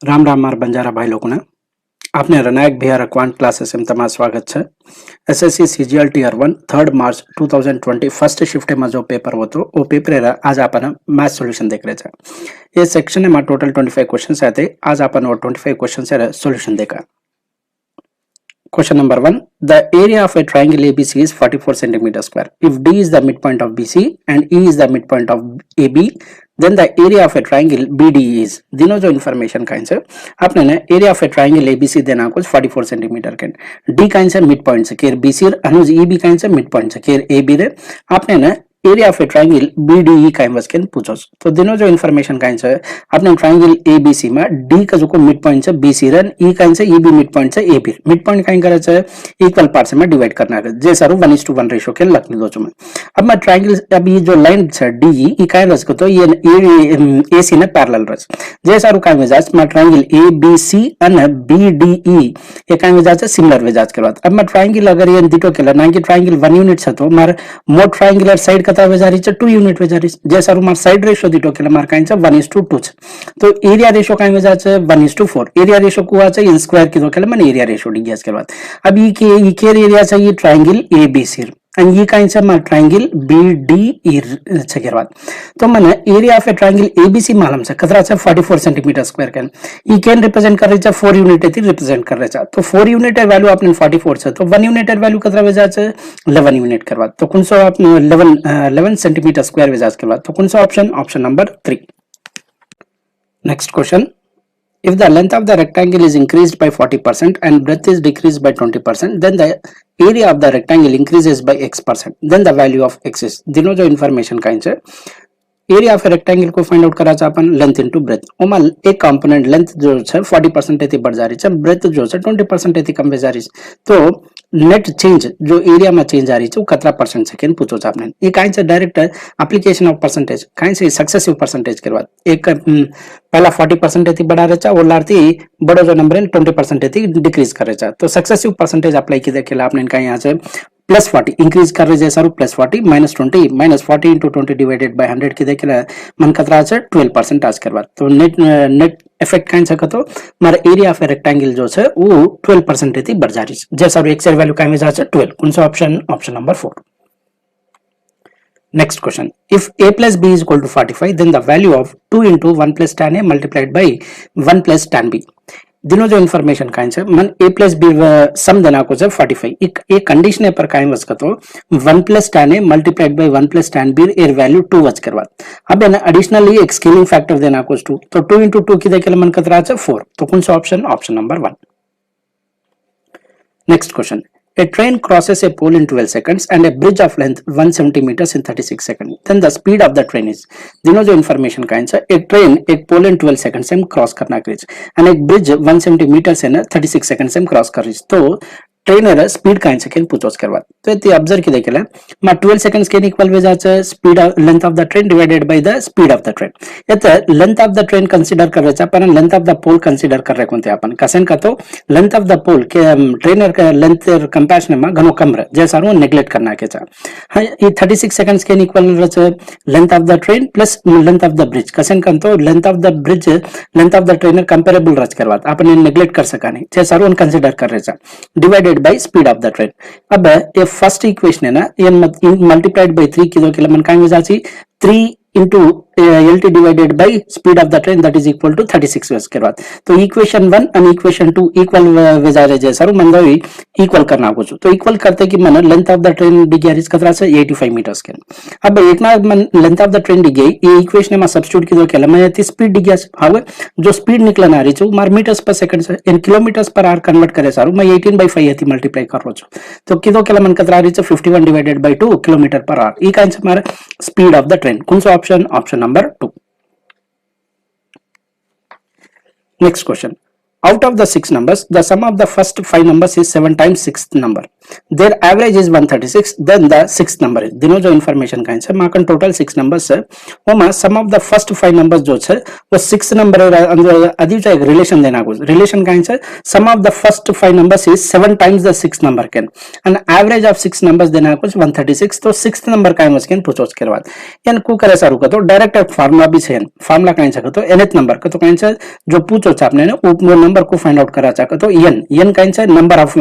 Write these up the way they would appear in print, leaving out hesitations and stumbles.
राम राम मार बंजारा भाई लोगों ने आपने रनायक बिहार क्वांट क्लासेस में તમારું સ્વાગત છે SSC CGL tier 1 3 March 2020 first shift में जो पेपर होतो वो पेपर आज आपण मैथ सॉल्यूशन देख रहे थे ये सेक्शन में टोटल 25 क्वेश्चंस आते आज आपण वो 25 क्वेश्चंस सॉल्यूशन देखा Question number 1. The area of a triangle ABC is 44 centimeter square. If D is the midpoint of BC and E is the midpoint of AB, then the area of a triangle BD is. दिनों जो information का answer आपने ना area of a triangle ABC देना कुछ 44 centimeter के D का answer midpoint से केर BC अनुज EB का आंसर midpoint से केर AB रे आपने ना area of A triangle BDE का इन्वेस्ट पूछो तो दिनों जो इन्फॉर्मेशन का आंसर आपने ट्रायंगल एबीसी में डी का जो मिड पॉइंट है बीसी रन ई का आंसर ईबी मिड पॉइंट है एबी मिड पॉइंट का करायचं है इक्वल पार्ट्स में डिवाइड करना है जे सारू 1:1 रेशियो के लग दो में अब मैं ट्रायंगल अब ये जो लाइन है डीई ई का रच तो ये एसी ने पैरेलल रच जे सारू का मिजाज मैं ट्रायंगल एबीसी एंड बीडीई ये का मिजाज सिमिलर मिजाज के बाद अब मैं ट्रायंगल अगर ये दिटो केला ना कि ट्रायंगल 1 यूनिट है तो मार मोर ट्रायंगुलर साइड कता वेजारी 2 यूनिट वेजारी जे सारू मार साइड रेशियो दिटो केला मार कांचा 1:2 तो एरिया रेशियो काय वेजाच 1:4 एरिया रेशियो कुवाचा इन स्क्वायर किदो केला मन एरिया रेशियो डिग्यास के बाद अब ई के एरिया चा ये ट्रायंगल एबीसी and ये कांचा मार ट्रायंगल बीडीई चा के बाद तो मन area of A triangle ABC मालूम से कतरा चा 44 centimetre square can E can represent कर रहा 4 यूनिट है रिप्रेजेंट कर रहा तो 4 यूनिट वैल्यू आपने 44 से तो 1 यूनिट वैल्यू कतरा वेजाच 11 यूनिट करवा तो कौन सा आपने 11 सेंटीमीटर स्क्वायर वेजाच करवा तो कौन सा option number 3 next question If the length of the rectangle is increased by 40% and breadth is decreased by 20%, then the area of the rectangle increases by x%. Then the value of x is. दिनों जो information का answer area of rectangle को find out कराचा अपन length into breadth ओमा एक component length जो है 40% एती बढ़ जा रही है ब्रेथ जो है 20% एती कम जा रही है तो नेट चेंज जो एरिया में चेंज आ रही है वो कतरा परसेंट सेकंड पूछो आपने ये काइन से डायरेक्ट एप्लीकेशन ऑफ परसेंटेज काइन से सक्सेसिव परसेंटेज के बाद एक पहला 40% एती बढ़ा रहा वो लारती बड़ो जो नंबर है 20% एती डिक्रीज कर रहा तो सक्सेसिव परसेंटेज अप्लाई की देखेला आपने इनका यहाँ से +40 इंक्रीज कर रहे जैसा +40 -20 -40 into 20 डिवाइडेड बाय 100 की देखेला मन कतरा से 12% आज करवा तो नेट इफेक्ट काइन सका तो मार एरिया ऑफ ए रेक्टेंगल जो है वो 12% एती बढ़ जा रही जैसा एक्स वैल्यू काइन में जा 12 कौन सा option number 4 Next question. If a plus b is equal to 45, then the value of 2 into 1 plus tan a multiplied by 1 plus tan b. दिनों जो इन्फॉर्मेशन काइन से मन a plus b सम देना को जब 45 एक कंडीशन है पर काइन वच तो 1 plus tan a multiplied by 1 plus tan b एर वैल्यू 2 वच करवा अब है ना एडिशनली एक स्केलिंग फैक्टर देना को 2 तो 2 into 2 की देखेला मन कतरा 4 तो कौन सा option number 1 next question A train crosses a pole in 12 seconds and a bridge of length 170 meters in 36 seconds. Then the speed of the train is. दिनों जो information का आंसर एक ट्रेन एक पोल इन 12 सेकंड से हम क्रॉस करना करें and एक ब्रिज 170 मीटर से ना 36 सेकंड से हम क्रॉस कर रही तो ट्रेन स्पीड का आंसर पूछो करवा तो ये ऑब्जर्व की देखेला मा 12 सेकंड्स के इक्वल वे जाच speed length of the train divided by the speed of the train येते length of the train consider कर रहा पण length of the pole consider कर रहे कोणते आपण कसन का तो लेंथ ऑफ द पोल के ट्रेनर का लेंथ कंपैरिजन में घणो कम रहे जैसा रो नेग्लेक्ट करना के चा हां ये 36 सेकंड्स के इक्वल रच length of the train plus length of the bridge कसन का तो length of the bridge length of the trainer comparable रच करवा आपण नेग्लेक्ट कर सका नहीं जैसा रो कंसीडर कर रहे चा divided by speed of the train अब ये फर्स्ट इक्वेशन है ना ये मल्टीप्लाइड बाय 3 की दो के मन काई हो जाची 3 into LT divided by speed of the train that is equal to 36 veg के बाद तो इक्वेशन 1 और इक्वेशन 2 इक्वल वेज आ रहे जैसा मन दो इक्वल करना कुछ तो इक्वल करते कि मन लेंथ ऑफ द ट्रेन डिगेरिस कतरा से 85 मीटर्स के अब एक ना मन लेंथ ऑफ द ट्रेन डिगे ये इक्वेशन में सब्स्टिट्यूट की दो केला मैं ये स्पीड डिगेस हावे जो स्पीड निकलन आ रही छो मार मीटर्स पर सेकंड से इन किलोमीटर्स पर आवर कन्वर्ट करे सारू मैं 18/5 एती मल्टीप्लाई कर रो छो तो किदो केला मन कतरा रही छो 51 divided by 2 kilometer per hour ई काइन से मार स्पीड ऑफ द ट्रेन कौन सा option number 2 next question out of the 6 numbers the sum of the first 5 numbers is 7 times 6th number their average is 136, then the sixth number is दिनों जो information Kine छे माकन total 6 numbers है वो मा sum of the first 5 numbers जो छे वो 6 number अंदर अधिक एक relation देना कुछ relation काइन छे sum of the first 5 numbers is 7 times the 6 number can and average of 6 numbers देना कुछ 136 तो 6th number काइन उसके पूछो उसके बाद यानी कु करे सारू का तो डायरेक्ट फार्मूला भी छे फार्मूला काइन छे तो nth नंबर का तो काइन छे जो पूछो छे आपने वो नंबर को फाइंड आउट करा चाहे तो n काइन छे नंबर ऑफ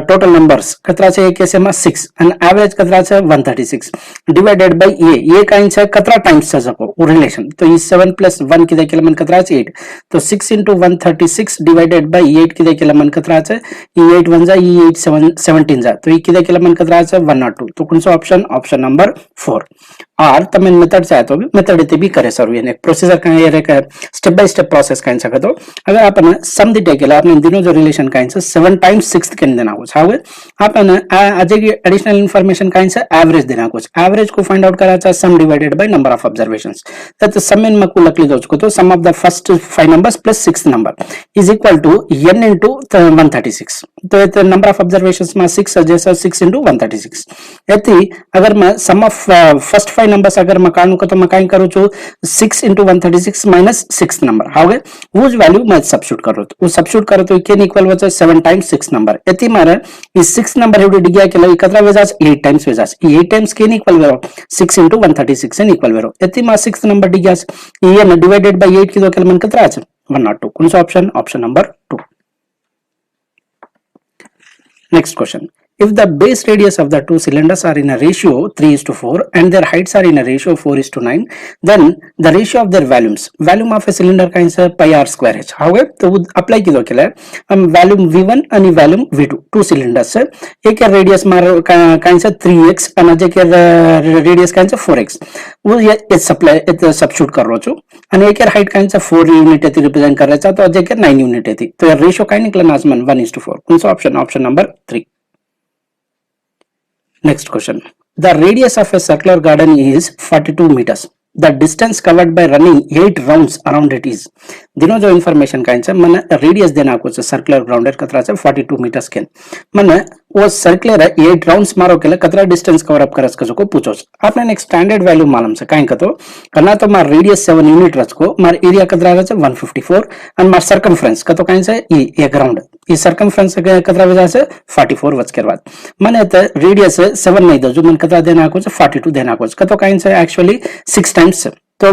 टोटल नंबर्स कतरा छे एक से 6 एंड एवरेज कतरा छे 136 डिवाइडेड बाय ये काइन छे कतरा टाइम्स छे सको वो रिलेशन तो ये 7 + 1 की देखिए मन कतरा छे 8 तो 6 * 136 डिवाइडेड बाय 8 की देखिए मन कतरा छे ये 8 1 जा ये 8 7 17 जा तो ये की देखिए मन कतरा छे 102 तो कौन सा ऑप्शन नंबर 4 और तमें मेथड चाहे तो भी मेथड इते भी करे सर ये प्रोसीजर का ये एक स्टेप बाय स्टेप प्रोसेस काइन सके तो अगर आपने सम दी टेकेला आपने दिनों जो रिलेशन काइन से 7 टाइम्स 6 कैन देना कुछ हावे आपने आज की एडिशनल इंफॉर्मेशन काइन से एवरेज देना कुछ एवरेज को फाइंड आउट करा चाहे sum divided by number of observations that sum इन मकु लकली दो तो sum of the first 5 numbers plus 6th number is equal to n into 136 तो ये नंबर ऑफ ऑब्जर्वेशंस में 6 जैसा 6 into 136 यति अगर मैं सम ऑफ फर्स्ट 5 नंबर्स अगर मकान को तो मकान करूँ जो 6 into 136 minus 6th नंबर हावे वो वैल्यू मैं सब्स्टिट्यूट करो तो वो सब्स्टिट्यूट करो तो केन इक्वल होता है 7 times 6 नंबर यति मारे इस 6 नंबर एवडी डिग्या के लिए कतरा वेजास 8 टाइम्स वेजास 8 टाइम्स केन इक्वल वेरो 6 into 136 एन इक्वल वेरो यति मा 6th नंबर डिग्यास ये न डिवाइडेड बाय 8 की दो के मन कतरा আছে 102 कौन सा option number 2 next question if the base radius of the two cylinders are in a ratio 3:4 and their heights are in a ratio 4:9 then the ratio of their volume of a cylinder का answer pi r square h how तो apply की दो के लिए हम volume v1 आणि volume v2 to cylinders है एक रेडियस मार का आंसर 3x आणि जे के रेडियस का आंसर 4x वो ये सब्स्टिट्यूट कर रो छु आणि एक हाइट का आंसर 4 यूनिट है रिप्रेजेंट कर रहा तो जे के 9 यूनिट है तो रेशियो काय निकला आसमान 1:4 कौन सा option number 3 Next question. The radius of a circular garden is 42 meters. The distance covered by running 8 rounds around it is. दिनों जो information का आंसर मन radius देना कुछ circular grounded कतरा से 42 meters के मन वो सर्कुलर 8 राउंड्स मारो के लिए कतरा डिस्टेंस कवर अप करस को पूछो आपने एक स्टैंडर्ड वैल्यू मालूम से काहे कतो करना तो मार रेडियस 7 यूनिट रच को मार एरिया कतरा है 154 एंड मार सर्कमफ्रेंस कतो काहे से ये ग्राउंड ये सर्कमफ्रेंस कतरा वजह से 44 वच के बाद माने तो रेडियस 7 नहीं दो जो मन कतरा देना को 42 देना को कतो काहे से एक्चुअली 6 टाइम्स तो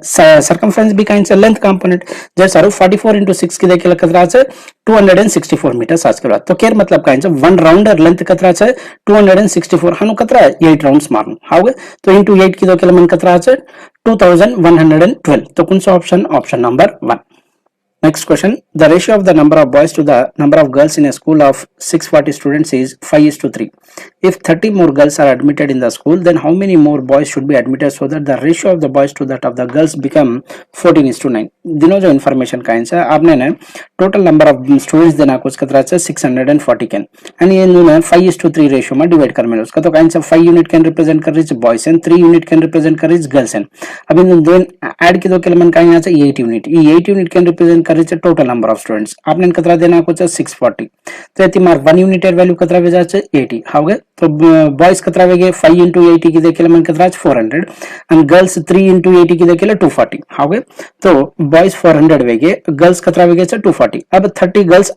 सर्कमफ्रेंस भी काइन से लेंथ कंपोनेंट जैसे 44 into 6 की देखिए कतरा से 264 मीटर आज के बाद तो केयर मतलब काइन से 1 राउंडर लेंथ कतरा से 264 हनु कतरा 8 राउंड्स मारनु हाउ तो इनटू 8 की देखिए मन कतरा से 2112 तो कौन सा option number 1 Next question. The ratio of the number of boys to the number of girls in a school of 640 students is 5:3. If 30 more girls are admitted in the school, then how many more boys should be admitted so that the ratio of the boys to that of the girls become 14:9? दिनों जो information का answer आपने ने total number of students देना कुछ कतरा से 640 can and ये ने 5:3 ratio में divide कर में उसका तो आंसर 5 यूनिट कैन रिप्रेजेंट कर रही boys and 3 unit can represent कर रही girls and अब इन दोनों ऐड की दो के मन का आंसर 8 यूनिट ये 8 यूनिट कैन रिप्रेजेंट कर रही टोटल नंबर ऑफ स्टूडेंट्स आपने कतरा देना कुछ 640 तो यति मार 1 यूनिट वैल्यू कतरा वेजा 80 हाउ गए तो बॉयज कतरा वेगे 5 into 80 की देखिए मन कतरा 400 एंड गर्ल्स 3 into 80 की देखिए 240 हाउ गए तो बॉयज 400 वेगे गर्ल्स कतरा वेगे 240 अब 30 गर्ल्स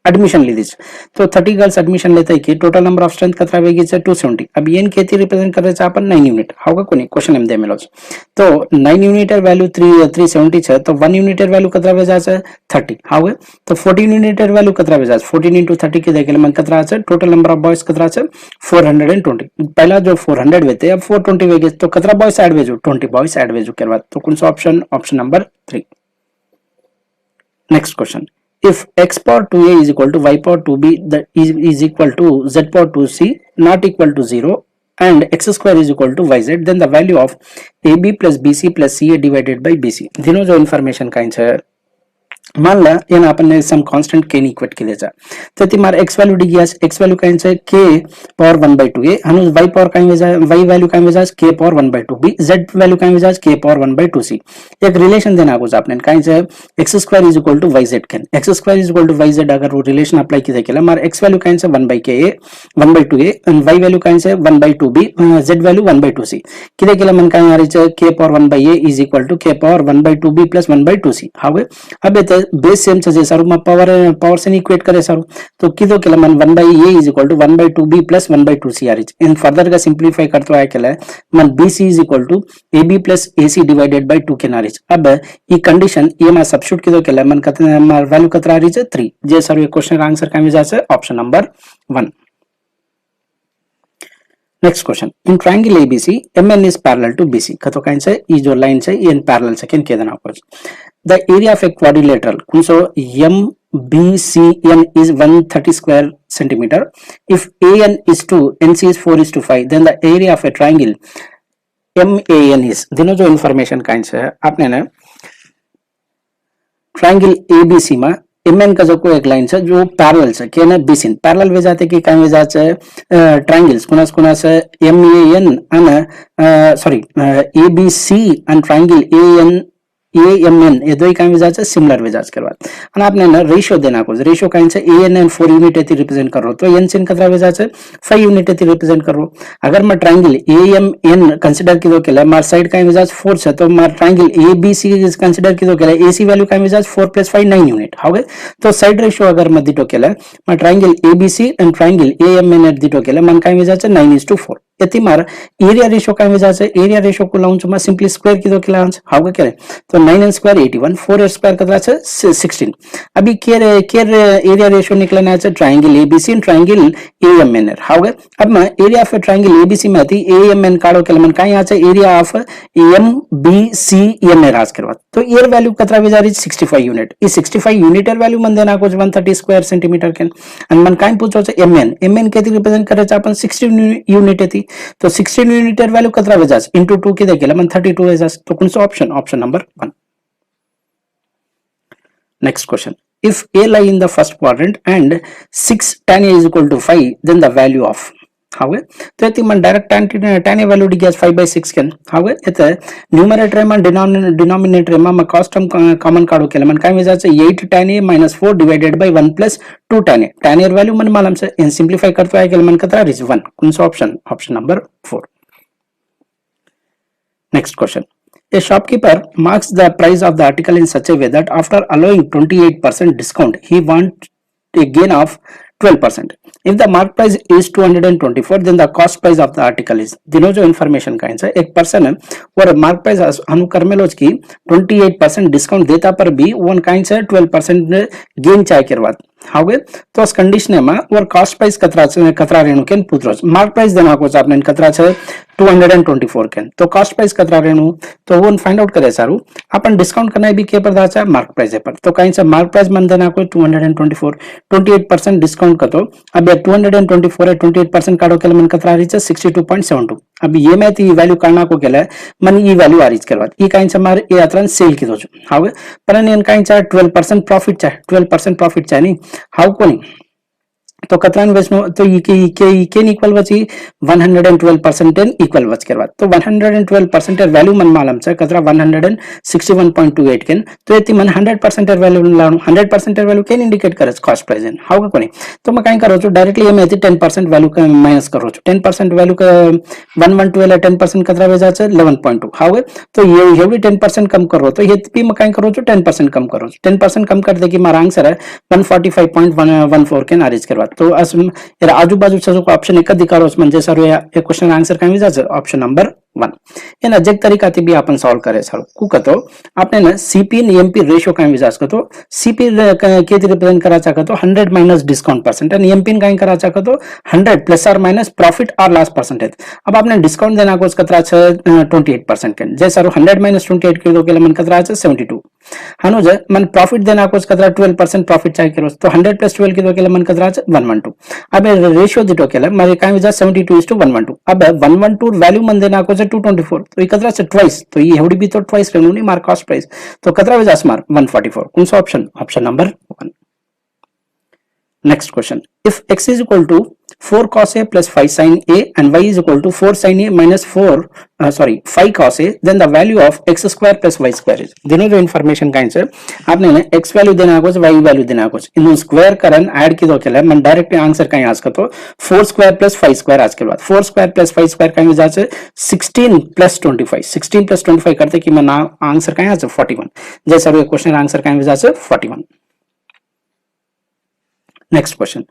एडमिशन ली दीजिए तो 30 गर्ल्स एडमिशन लेते हैं कि टोटल नंबर ऑफ स्ट्रेंथ कतरा वेगी से 270 अब ये खेती रिप्रेजेंट कर रहे हैं अपन 9 यूनिट हाउ कोनी क्वेश्चन एम दे मिलोज तो 9 यूनिट वैल्यू 370 છે तो 1 यूनिट वैल्यू कतरा वेजा છે 30 हाउ तो 14 यूनिट वैल्यू कतरा वेजा 14 into 30 की देखिए मन कतरा છે टोटल नंबर ऑफ बॉयज कतरा છે 420 पहला जो 400 वेते अब 420 वेगे तो कतरा बॉयज ऐड वेजो 20 बॉयज ऐड वेजो करवा तो कौन सा option number 3 next question if x power 2a is equal to y power 2b that is equal to z power 2c not equal to 0 and x square is equal to yz then the value of ab plus bc plus ca divided by bc दिनों जो information का answer मान ला એને આપણને સમ constant k ની ઇક્વેટ કરી છે તો તે મારે x વેલ્યુ ડી ગયા છે x વેલ્યુ કાઈ છે k પાવર 1/2 a અને y પાવર કાઈ વેજા y વેલ્યુ કાઈ વેજા k power 1/2 b z value કાઈ વેજા k પાવર 1/2 c એક રિલેશન દેना आपको आपने काई છે x² = yz can x² = yz अगर वो रिलेशन अप्लाई की केला मार x वेल्यू काई છે 1/k a 1/2 a and y value काई છે 1/2 b z वेल्यू 1/2 c किदे केला मन काई आरी છે k power 1/a = k power 1/2 b + 1/2 c હવે अब बेस सेम છે જે સ્વરૂપમાં પાવર से इक्वेट करे સારું તો કીધો કે મને 1/a = 1/2 b + 1/2 c આરી છે એન ફર્ધર का सिंपलीफाई करतो आय केला मन bc = ab + ac / 2 के नारी છે अब ई कंडीशन ये में सब्स्टिट्यूट कीधो केला मन कतना वैल्यू कतरा आरी છે 3 जे सर ये क्वेश्चन का आंसर कामी जाશે option number 1. Next question in triangle ABC MN is parallel to BC कतो काई છે ई जो लाइन છે ई पैरेलल છે केन केदन आपको the area of a quadrilateral so MBCN is 130 square centimeter if AN is 2 NC is 4:5 then the area of a triangle MAN is दोनों जो information काई છે आपने ना ट्रायंगल ABC में MN का जो कोई एक लाइन है जो पैरेलल है कि ना BC पैरेलल वे जाते कि काई वे जाते ट्रायंगल्स कुना से MAN અને sorry ABC and triangle AMN ये दो काई वेजा છે सिमिलर वेजा करवा અને આપણે ને રેશિયો દે નાખો રેશિયો કાઈ છે AN 4 યુનિટ થી रिप्रेजेंट करो तो n sin कतरा वेजा છે 5 યુનિટ થી रिप्रेजेंट करो अगर मैं ट्रायंगल AMN कंसीडर कीधो केला मार साइड काई वेजा 4 છે तो मार ट्रायंगल ABC इज कंसीडर कीधो केला AC वैल्यू काई वेजा 4 + 5 9 યુનિટ હવે तो साइड रेशियो अगर मैं दिटो केला मार triangle ABC and triangle AMN दिटो केला मन काई वेजा છે 9:4 यति मार एरिया रेशियो काई वेजा છે एरिया रेशियो को लाऊं मैं सिंपली स्क्वायर कीधो केला हाउ के तो 9n स्क्वायर 81 4n स्क्वायर कतरा છે 16 अभी केर एरिया रेशियो निकलना है triangle ABC and triangle AMN how अब मैं एरिया ऑफ ट्रायंगल ABC में थी AMN काढो के मन काई আছে एरिया ऑफ MBCN राज करवा तो एर वैल्यू कतरा वेजारी 65 यूनिट ई 65 यूनिटर वैल्यू मन देना को 130 स्क्वायर सेंटीमीटर के અને मन काई पूछो છે MN केती रिप्रेजेंट करे છે अपन 16 यूनिट थी तो 16 यूनिटर वैल्यू कतरा वेजास इनटू 2 के देकेला मन 32 वेजास तो कौन सा option number 1. Next question. If A lie in the first quadrant and 6 tan A is equal to 5, then the value of हावे तो यति मन direct tan A value D गया 5/6 केन हावे येते न्यूमरेटर में डिनोमिनेटर में कॉस्ट टर्म कॉमन काढो केला मन काय वेजा 8 tan A - 4 divided by 1 + 2 tan A tan A value मन मालूम से इन सिंपलीफाई करतो आहे केला मन कतरा रिच 1 कौन सा option number 4. Next question. A shopkeeper marks the price of the article in such a way that after allowing 28% discount, he wants a gain of 12%. If the mark price is 224, then the cost price of the article is. दिनों जो information का है एक person है और mark price अनुकर्मेलोज की 28% discount देता पर भी वन काइन से 12% गेन चाय करवा हावे तो उस कंडीशन में और कॉस्ट प्राइस कतरा रेणु केन पूछरो मार्क प्राइस देना को आपने कतरा છે 224 केन तो कॉस्ट प्राइस कतरा रेणु तो वन फाइंड आउट करे सारू अपन डिस्काउंट करना भी के पर दा છે मार्क प्राइस पर तो काइन से मार्क प्राइस मन देना को 224 28% डिस्काउंट कतो अब 224 है 28% काढो केला मन कतरा री છે 62.72 अब ये में ती वैल्यू काढना को केला मन ई वैल्यू आरीच करवा ई काइन से मार ए अतरन सेल कीधो छ हावे पण एन काइन છે 12% प्रॉफिट છે 12% प्रॉफिट છે नहीं हाउ कोनी तो कतरान वेच तो के इक्वल वची 112% इक्वल वच करवा तो 112% वैल्यू मन मालूम છે कतरा 161.28 केन तो यति मन 100% वैल्यू लाणु 100% वैल्यू केन इंडिकेट करे कॉस्ट प्राइस एन हाउ कोनी तो मैं काई करो छु डायरेक्टली एम 10% वैल्यू का माइनस करो छु 10% वैल्यू का 112 10% कतरा वेजा છે 11.2 हाउ तो ये भी 10% कम करो तो ये भी मैं काई करो छु 10% कम करो 10% कम कर दे कि मारा आंसर है 145.14 केन आरीज करवा तो यार आजू बाजू जो ऑप्शन एक दिखारो म्हणजे सर ये क्वेश्चन आंसर काय विचार ऑप्शन नंबर 1 एना जग तरीकाથી भी आपण सॉल्व करे सर कु कतो आपने ने सीपी ने एमपी रेशियो काय विचार कतो सीपी के रिप्रेजेंट कराचा कतो 100 माइनस डिस्काउंट परसेंट आणि एमपी काय कराचा कतो 100 प्लस और माइनस प्रॉफिट और लॉस परसेंटेज अब आपने डिस्काउंट देना को कतरा છે 28% के जे सर 100 - 28 किलो के मन कतरा છે 72 हानु जे मन प्रॉफिट देना कोस कतरा 12% प्रॉफिट चाहे केरोस तो 100 प्लस 12 किलो केला मन कतरा 112 अब रेशियो दिटो केला मरे काय विजा 72:112 अब 112 वैल्यू मन देना कोस 224 तो ये कतरा से ट्वाइस तो ये एवढी भी तो ट्वाइस रेनु नहीं मार कॉस्ट प्राइस तो कतरा विजा स्मार 144 कौन सा option option number 1. Next question. If x is equal to 4 cos a plus 5 sin a and y is equal to 4 sin a minus 5 cos a, then the value of x square plus y square is. दोनों जो information का answer आपने ना x value देना कुछ y value देना कुछ in square Karan add की दो केला मन डायरेक्ट आंसर का आज का तो 4 स्क्वायर प्लस 5 स्क्वायर आज के बाद 4 स्क्वायर प्लस 5 स्क्वायर का वजह से 16 प्लस 25 करते कि मैं आंसर का आज 41 जैसा क्वेश्चन आंसर का वजह से 41. Next question.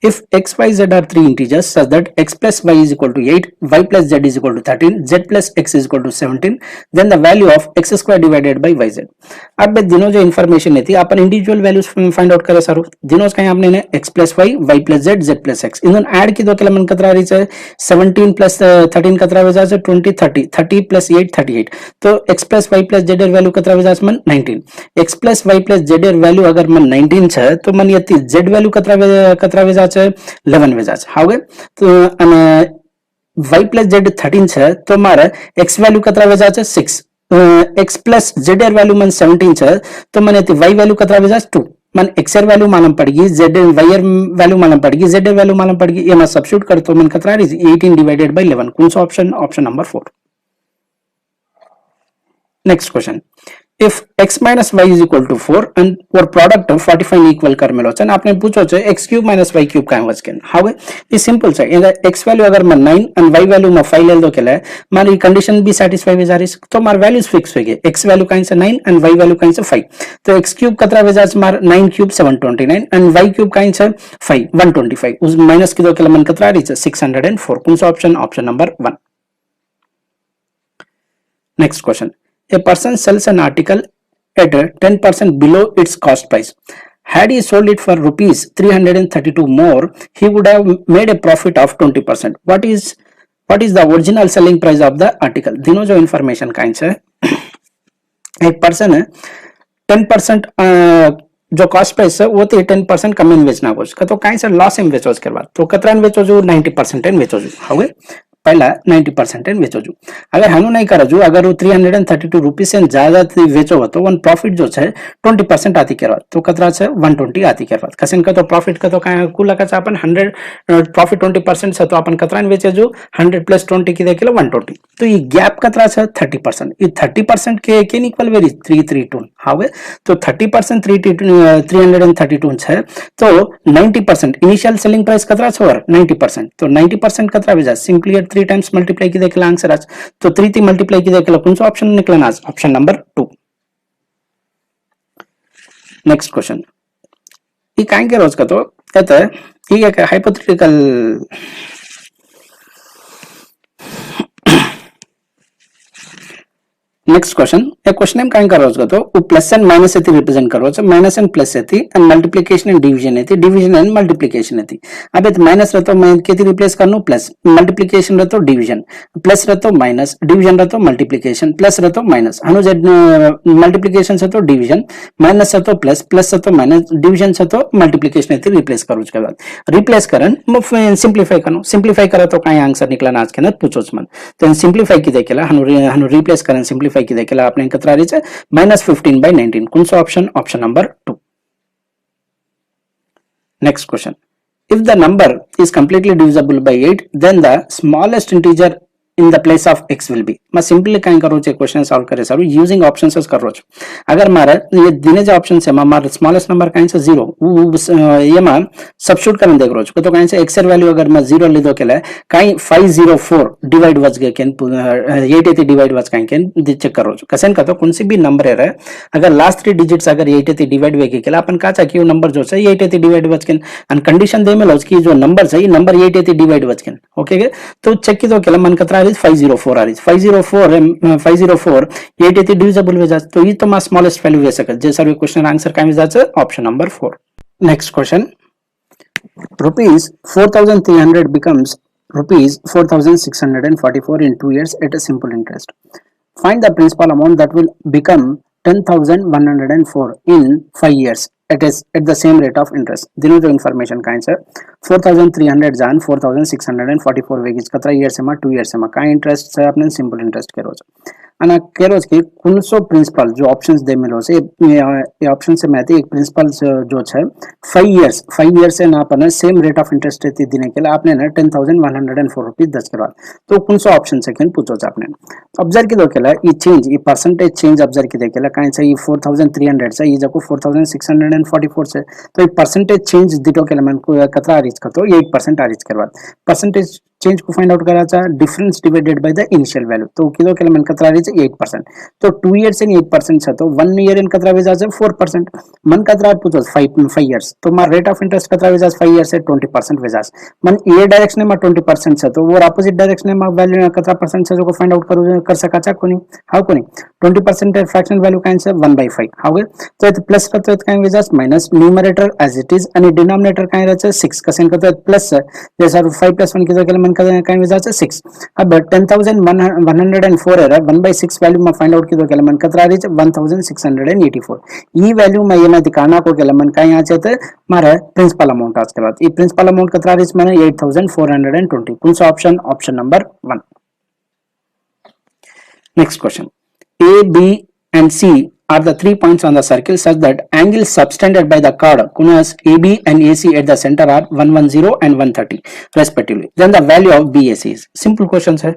If x, y, z are three integers such that x plus y is equal to 8, y plus z is equal to 13, z plus x is equal to 17, then the value of x square divided by yz. अब दिनों जो information है थी अपन individual values find out करे सारू दिनों का आपने ने x plus y, y plus z, z plus x इन ऐड की दो के मन कतरा रही है 17 plus 13 कतरा वजह से 20 30 plus 8 38 तो x plus y plus z value कतरा वजह से मन 19 x plus y plus z value अगर मन 19 है तो मन ये z वैल्यू कतरा वजह से 11 वजह से हाउ गए तो y plus z 13 है तो हमारा x वैल्यू कतरा वजह से 6 x plus z वैल्यू मन 17 है तो मन y वैल्यू कतरा वजह से 2 मन x वैल्यू मालूम पड़ेगी z y वैल्यू मालूम पड़ेगी z वैल्यू मालूम पड़ेगी ये मैं सब्स्टिट्यूट कर तो मन कतरा 18 डिवाइडेड बाय 11 कौन सा option option number 4. Next question. If x minus y is equal to 4 and for product of 45 equal कर मिलो चन आपने पूछो चे x cube minus y cube का वज केन हाउ ये सिंपल से ये x वैल्यू अगर मैं 9 and y वैल्यू मैं 5 ले दो के लिए मारी कंडीशन भी सेटिस्फाई हो जा रही तो मार वैल्यूज फिक्स हो गए x वैल्यू कहीं से 9 and y वैल्यू कहीं से 5 तो x cube कतरा वजह से मार 9 cube 729 and y cube कहीं से 5 125 उस माइनस की दो के लिए मन कतरा रही है 604 कौन सा option option number 1. Next question. A person sells an article at 10% below its cost price. Had he sold it for rupees 332 more, he would have made a profit of 20%. What is the original selling price of the article? दिनों जो information का है एक person है 10% जो cost price है वो तो 10% कम इन बेचना कुछ तो कहीं से लॉस इन बेचो उसके बाद तो कतरा इन बेचो जो 90% इन बेचो जो हो गए पहला 90% बेचो जो अगर हम नहीं करो जो अगर वो 332 रुपीज से ज्यादा बेचो तो वन प्रॉफिट जो है 20% आती के बाद तो कतरा से 120 आती के बाद कसिन का तो प्रॉफिट का तो कुल का अपन 100 प्रॉफिट 20% से तो अपन कतरा बेचे जो 100 प्लस 20 की देखिए 120 तो ये गैप कतरा से 30% ये 30% के इक्वल वेरी 332 हाउ तो 30% 332 है तो 90% इनिशियल सेलिंग प्राइस कतरा से 90% तो 90% कतरा बेचा सिंपली 3 टाइम्स मल्टीप्लाई की देखला आंसर आज तो 3 थी मल्टीप्लाई की देखला कौन सा ऑप्शन निकला आज ऑप्शन नंबर 2. Next question. ये काय के रोज का तो कहता है ये एक हाइपोथेटिकल नेक्स्ट क्वेश्चन एक क्वेश्चन में काय करो तो वो प्लस एंड माइनस से रिप्रेजेंट करो तो माइनस एंड प्लस से एंड मल्टीप्लिकेशन एंड डिवीजन है डिवीजन एंड मल्टीप्लिकेशन है अब ये माइनस रहतो मैं केती रिप्लेस करनो प्लस मल्टीप्लिकेशन रहतो डिवीजन प्लस रहतो माइनस डिवीजन रहतो मल्टीप्लिकेशन प्लस रहतो माइनस हनु जे मल्टीप्लिकेशन से तो डिवीजन माइनस से तो प्लस प्लस से तो माइनस डिवीजन से तो मल्टीप्लिकेशन है रिप्लेस करो उसके बाद रिप्लेस करन सिंपलीफाई करो सिंपलीफाई करो तो काय आंसर निकला आज के अंदर पूछो मन तो सिंपलीफाई की देखेला हनु रिप्लेस करन सिंपलीफाई की देखिए आपने कतरा रही है -15/19 कौन सा option option number 2. Next question. If the number is completely divisible by 8 then the smallest integer in the place of x will be. मैं सिंपली काय करो छे क्वेश्चन सॉल्व करे सारू यूजिंग ऑप्शंस करो छो अगर मारे ये दिने जो ऑप्शन से मारे स्मॉलेस्ट नंबर काइन से 0 ये मा सब्स्टिट्यूट करन देख रो छो तो काइन से x वैल्यू अगर मैं 0 ले दो के ले काई 504 डिवाइड वज गए केन 880 डिवाइड वज काइन केन चेक करो छो कसेन का तो कौन सी भी नंबर है रे अगर लास्ट 3 डिजिट्स अगर 880 डिवाइड वे के अपन का चा कि वो नंबर जो है 880 डिवाइड वज केन एंड कंडीशन दे में लो कि जो नंबर है ये नंबर 880 डिवाइड वज केन ओके तो चेक की तो के मन कतरा 504 आ रही 504 880 डिविजिबल हो जाता तो ये तो मैं स्मॉलेस्ट वैल्यू ले सकत जैसा भी क्वेश्चन आंसर का जाता option number 4. Next question. Rupees 4300 becomes rupees 4644 in 2 years at a simple interest. Find the principal amount that will become 10,104 in 5 years. It is at the same rate of interest. दिनो जो information काय છે 4,300 जान 4,644 वेगीच कतरा years માં 2 years માં काय interest છે આપણે simple interest કર્યો છે અને કર્યો છે કે કુલસો પ્રિન્સિપલ જો ઓપ્શન્સ દે મેલો છે એ ઓપ્શન से मैं एक प्रिंसिपल जो है 5 years से ना अपन सेम रेट ऑफ इंटरेस्ट रहती देने के लिए आपने ना 10,104 रुपीज 10 करवा तो कौन सा ऑप्शन सेकंड पूछो आपने ऑब्जर्व की दो केला ये चेंज ये परसेंटेज चेंज ऑब्जर्व की दे केला काहे से ये 4,300 से ये जको 4,644 से तो ये परसेंटेज चेंज दिटो केला मन को कतरा रीच करतो 8% रीच करवा परसेंटेज चेंज को फाइंड आउट कराचा difference divided by the initial value तो किलो केला मन कतरा रीच 8% तो 2 years in 8% છે તો 1 year in कतरा वेजा છે 4% मन कतरा पूछो 5 years तो मार रेट ऑफ इंटरेस्ट कतरा वेजा 5 years से 20% वेजा मन ए डायरेक्शन में 20% છે तो वो ऑपोजिट डायरेक्शन में वैल्यू कतरा परसेंट છે जो फाइंड आउट कर सकाचा कोनी हाउ कोनी 20% फ्रैक्शनल वैल्यू काइन છે 1/5 हाउ तो ये प्लस करतो काइन वेजा minus numerator as it is आणि डिनोमिनेटर काइन रहছে 6 कसेन करतो प्लस जैसा 5 + 1 किलो केला मन काइन वेजा 6 अब 10,104 है 1/6 वैल्यू में फाइंड आउट की केला मन कतरा रीच 1684 ई वैल्यू में ये दिखाना को केला मन काय आचे ते मारे प्रिंसिपल अमाउंट आज के बाद ई प्रिंसिपल अमाउंट कतरा रीच माने 8420 कौन सा option number 1 next question A B and C are the 3 points on the circle such that angles subtended by the chord known AB and AC at the center are 110 and 130 respectively. Then the value of BAC is simple question है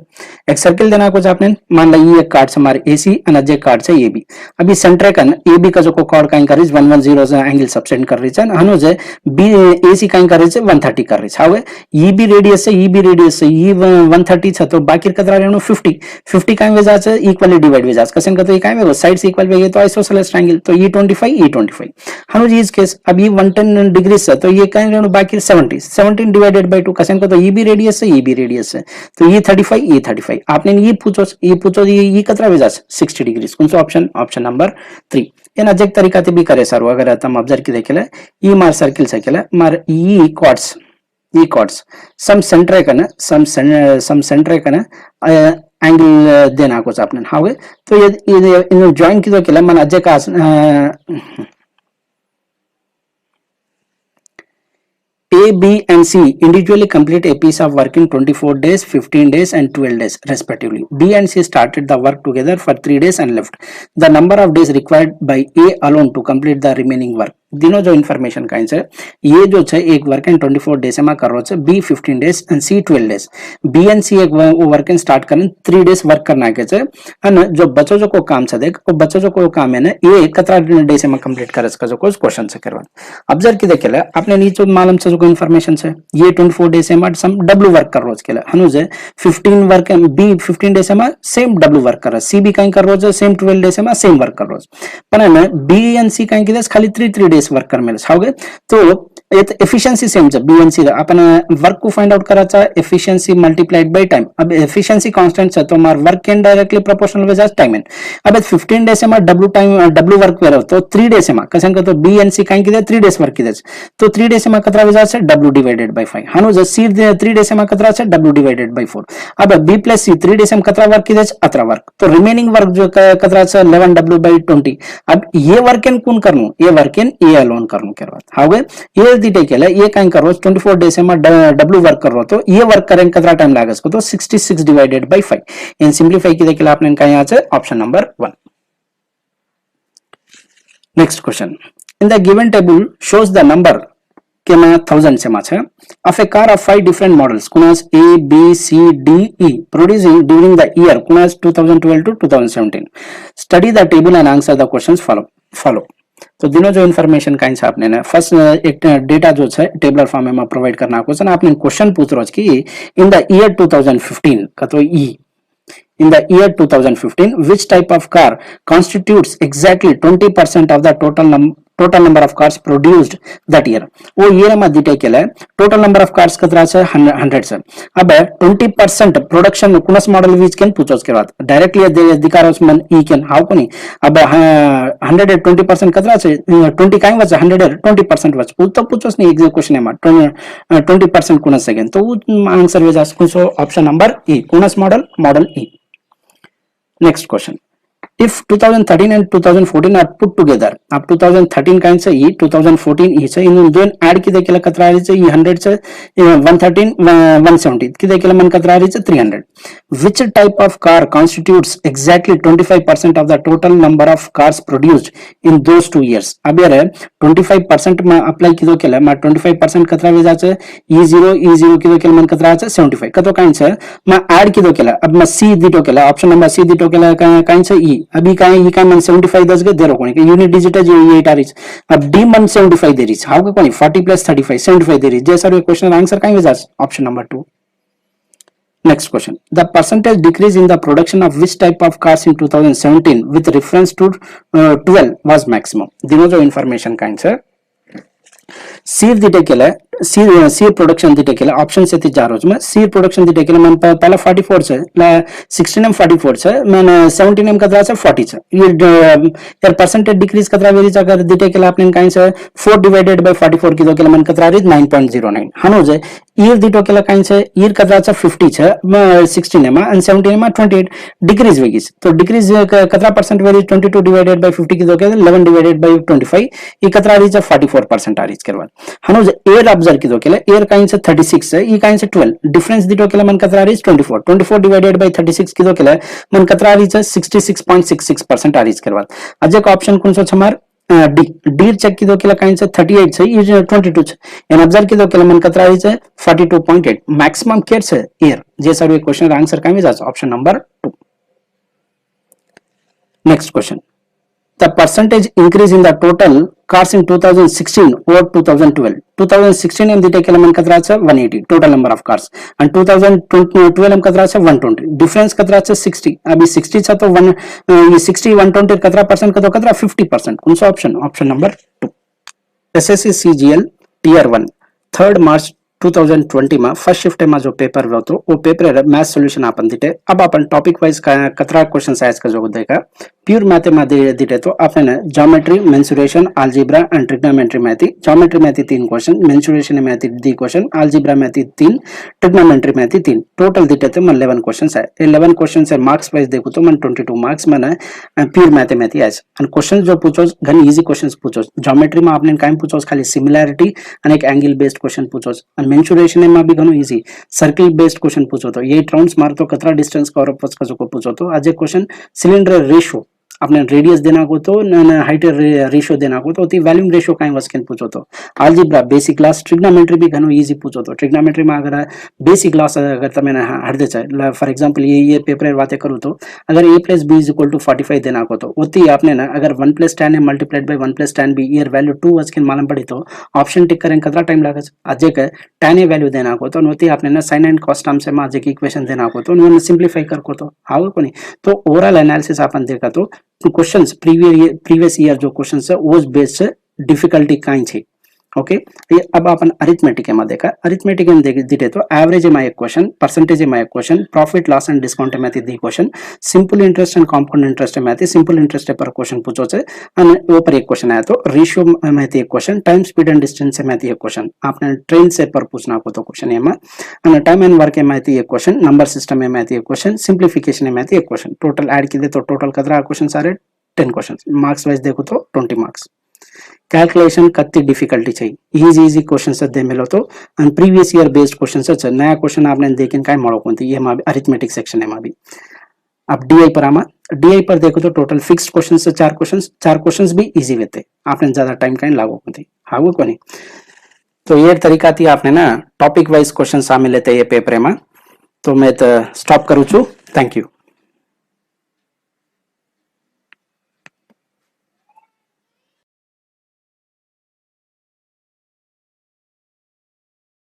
एक circle देना कुछ आपने मान लो ये card से हमारे AC और अजय कार्ड से AB अभी सेंटर का AB का जो कॉर्ड का इंकरेज 110 से एंगल सबटेंड कर रही है हनु जे B AC का इंकरेज 130 कर रही है हाउ EB रेडियस से EB रेडियस से E 130 છે તો बाकी कतरा રહેનો 50 का वजह से इक्वली डिवाइड वजह से कसन का तो ये काय में साइड से इक्वल वेगे तो आइसोसेलेस ट्रायंगल तो ये 25 हनु जी इस केस अब ये 110 डिग्री से तो ये काय रहनो बाकी 17 डिवाइडेड बाय 2 कसन का तो EB रेडियस से तो ये 35 आपने ये पूछो ये कतरा वजह से 60 डिग्री कौन सा ऑप्शन नंबर 3 एना अजक तरीका ते भी करे सर अगर तुम ऑब्जर्व की देखेला ये मार सर्किल से केला मार ये कॉर्ड्स सम सेंटर का ना एंगल देना कुछ आपने हाँ तो ये इन ज्वाइन की तो केला मन अजय का A, B and C individually complete a piece of work in 24 days, 15 days and 12 days respectively. B and C started the work together for 3 days and left. The number of days required by A alone to complete the remaining work. दिनों जो information Kine છે ये जो છે एक work इन 24 days में कर रहा है B 15 days and C 12 days B and C एक वर्क इन स्टार्ट करन 3 डेज वर्क करना के છે અને जो बच्चों जो को काम છે देख वो बच्चों जो को काम है ना ये कतरा डेज में कंप्लीट करे इसका जो कुछ क्वेश्चन से करवा ऑब्जर्व की देखेला आपने नीचे मालूम से जो इन्फॉर्मेशन है ये 24 डेज में सम W वर्क कर रोज केला हनु जे 15 वर्क B 15 डेज में सेम W वर्क कर C भी काई कर रोज सेम 12 डेज में सेम वर्क कर रोज पण है B एंड C काई की खाली 3 डेज वर्क कर मेल हाउ तो ये एफिशिएंसी सेम है बी एंड सी अपन वर्क को फाइंड आउट कराचा एफिशिएंसी मल्टीप्लाइड बाय टाइम अब एफिशिएंसी कांस्टेंट है तो हमार वर्क कैन डायरेक्टली प्रोपोर्शनल विद टाइम इन अब 15 डेज में W वर्क करे तो 3 डेज में कसन का तो बी एंड सी काई की 3 डेज वर्क की तो 3 डेज में कतरा विजा से W डिवाइडेड बाय 5 हनु जे सी 3 डेज में कतरा से W डिवाइडेड बाय 4 अब B + C 3 डेज में कतरा वर्क की अतरा वर्क तो रिमेनिंग वर्क जो कतरा से 11W बाय 20 अब ये वर्क इन कौन करनु ये वर्क इन ए अलोन करनु करवा हाउ ये दिटे केला ये काई कर रोज 24 डेज में W वर्क कर रो तो ये वर्क करें कितना टाइम लागेस को तो 66 डिवाइडेड बाय 5 इन सिंपलीफाई की देखेला आपने काई यहाँ से option number 1 next question in the given table shows the number के में 1000 से माछ of a car of 5 different models kunas A B C D E producing during the year kunas 2012 to 2017 study the table and answer the questions follow तो दिनों जो information Kine से आपने ना फर्स्ट एक डेटा जो है टेबलर फॉर्म में प्रोवाइड करना क्वेश्चन आपने क्वेश्चन पूछ रहा कि इन द ईयर 2015 का तो ई in the year 2015 which type of car constitutes exactly 20% of the total number of cars produced that year वो year में दिटे केला total number of cars कतरा से 100 से अब 20% प्रोडक्शन कुनस मॉडल विच कैन पूछोस के बाद डायरेक्टली दिखारोस मन ई कैन हाउ कोनी अब 120% कतरा से 20 काई वच 120% वच तो पूछोस नहीं एग्जैक्ट क्वेश्चन है 20% कुनस सेकंड तो आंसर वेजा कुछ ऑप्शन नंबर ई कुनस मॉडल ई Next question. if 2013 and 2014 are put together, अब 2013 कायचं ई 2014 ईचं इन दोन ऍड किती केलं कत्रारीचं ई 100चं 113 170 किती केलं मन कत्रारीचं 300. which type of car constitutes exactly 25% of the total number of cars produced in those 2 years. अब यार 25% में अप्लाई किती केलं मग 25% कत्रा वेजाचं E0 किती केलं मन कत्राचं 75 कतो कायचं मग ऍड किती केलं अब मग सी दिटो केलं ऑप्शन नंबर सी दिटो केलं कायचं ई अभी काय मन 75 दस गए देरो कोणी यूनिट डिजिट जे 8 आरीच अब डी मन 75 दे रही हाउ का कोणी 40 + 35 75 दे रही जे सर क्वेश्चन आंसर काय वेजाच option number 2. Next question. The percentage decrease in the production of which type of cars in 2017 with reference to 12 was maximum. दिनो जो information का आंसर सीर दिटे केला सीर प्रोडक्शन दिटे केला ऑप्शन से जा रोज में सीर प्रोडक्शन दिटे केला मन पहला 44 से 16m 44 से मन 17m कतरा से 40 से ये यार परसेंटेज डिक्रीज कतरा वेरीज अगर दिटे केला आपने काइन से 4 डिवाइडेड बाय 44 की दो केला मन कतरा रीज 9.09 हनो जे ईयर दिटो केला काइन से ईयर कतरा से 50 से 16m and 17m 28 डिक्रीज वेगीज तो डिक्रीज कतरा परसेंट वेरीज 22 डिवाइडेड बाय 50 की दो केला 11 डिवाइडेड बाय 25 ये कतरा रीज 44% आ रीज करवा हनो जे एयर ऑब्जर्व की दो केला एयर काइन से 36 है ई काइन से 12 डिफरेंस दिटो केला मन कतरा रीज 24 डिवाइडेड बाय 36 की दो केला मन कतरा रीज 66.66% आ रीज करवा अजय का ऑप्शन कौन सा छमार डी डी चेक की दो केला काइन से 38 से ई 22 छे एन ऑब्जर्व की दो केला मन कतरा रीज 42.8 मैक्सिमम केयर से एयर जे सर क्वेश्चन आंसर काय में जाच option number 2. Next question. The percentage increase in the total cars in 2016 over 2012. 2016 में दिटे केला मन कतरा से 180 total number of cars and 2012 में कतरा से 120 difference कतरा से 60 अभी 60 था तो 1 ये 60 120 कतरा परसेंट का तो कतरा 50% कौन सा option option number 2. SSC CGL Tier 1 3rd March 2020 में फर्स्ट शिफ्ट में जो पेपर होतो वो पेपर मैथ सॉल्यूशन आपण दिटे अब आपण टॉपिक वाइज कतरा क्वेश्चन साइज का जो देखा प्योर मैथ में दिटे तो आपने geometry mensuration algebra and trigonometry math geometry math 3 question mensuration math 2 question algebra math 3 trigonometry math 3 total दिटे तो मन 11 क्वेश्चंस है 11 क्वेश्चन से मार्क्स वाइज देखो तो मन 22 मार्क्स मन प्योर मैथमेटिक्स है एंड क्वेश्चन जो पूछो घनी इजी क्वेश्चंस पूछो ज्योमेट्री में आपने काई पूछो खाली सिमिलैरिटी एंड एक एंगल बेस्ड क्वेश्चन पूछो मेंसुरेशन में भी घणो इजी सर्कल बेस्ड क्वेश्चन पूछो तो 8 राउंड्स मार तो कतरा डिस्टेंस कवर अप को पूछो तो आज क्वेश्चन सिलेंडर रेशियो आपने रेडियस देना को तो हाइट रेशियो देना को तो वॉल्यूम रेशियो काई वस्केन पूछो तो अलजेब्रा बेसिक क्लास ट्रिग्नोमेट्री भी घणो इजी पूछो तो ट्रिग्नोमेट्री में अगर बेसिक क्लास अगर तमे हट दे चाहे फॉर एग्जांपल ये पेपर बातें करूँ तो अगर a + b = 45 देना को तो उतनी आपने ना अगर 1 + tan a × 1 + tan b year value 2 वस्केन मालूम पड़ी तो ऑप्शन टिक करें कतरा टाइम लागे आज के tan a वैल्यू देना को तो नोती आपने ना sin एंड cos टर्म से आज के इक्वेशन देना को तो नो सिंपलीफाई कर को तो हाउ को नहीं तो ओवरऑल एनालिसिस अपन देखा तो क्वेश्चंस प्रीवियस ईयर जो क्वेश्चंस है वो बेस्ड डिफिकल्टी काई छे ओके अब अपन अरिथमेटिक में देखा अरिथमेटिक में दिटे तो एवरेज में एक क्वेश्चन परसेंटेज में एक question profit loss and discount में 2 question simple interest and compound interest में सिंपल इंटरेस्ट पर क्वेश्चन पूछो छे અને ऊपर एक क्वेश्चन आया तो रेशियो में एक question time speed and distance में एक क्वेश्चन आपने ट्रेन से पर पूछना को तो क्वेश्चन में અને टाइम एंड वर्क में एक क्वेश्चन नंबर सिस्टम में एक क्वेश्चन सिंप्लीफिकेशन में एक क्वेश्चन टोटल ऐड की दे तो टोटल कितना क्वेश्चन सारे 10 क्वेश्चन मार्क्स वाइज देखो तो 20 मार्क्स कैलकुलेशन कत्ती डिफिकल्टी चाहिए इजी क्वेश्चन दे मिलो तो and previous year based question नया क्वेश्चन आपने देखें काय मळो कोणती ये में अरिथमेटिक सेक्शन में भी अब डीआई पर आमा डीआई पर देखो तो टोटल फिक्स्ड क्वेश्चन से 4 क्वेश्चंस भी इजी रहते आपने ज्यादा टाइम काय लागो कोणती हागो कोनी तो ये तरीका थी आपने ना टॉपिक वाइज क्वेश्चन सामने लेते ये पेपर में तो मैं तो स्टॉप करूँ छू थैंक यू.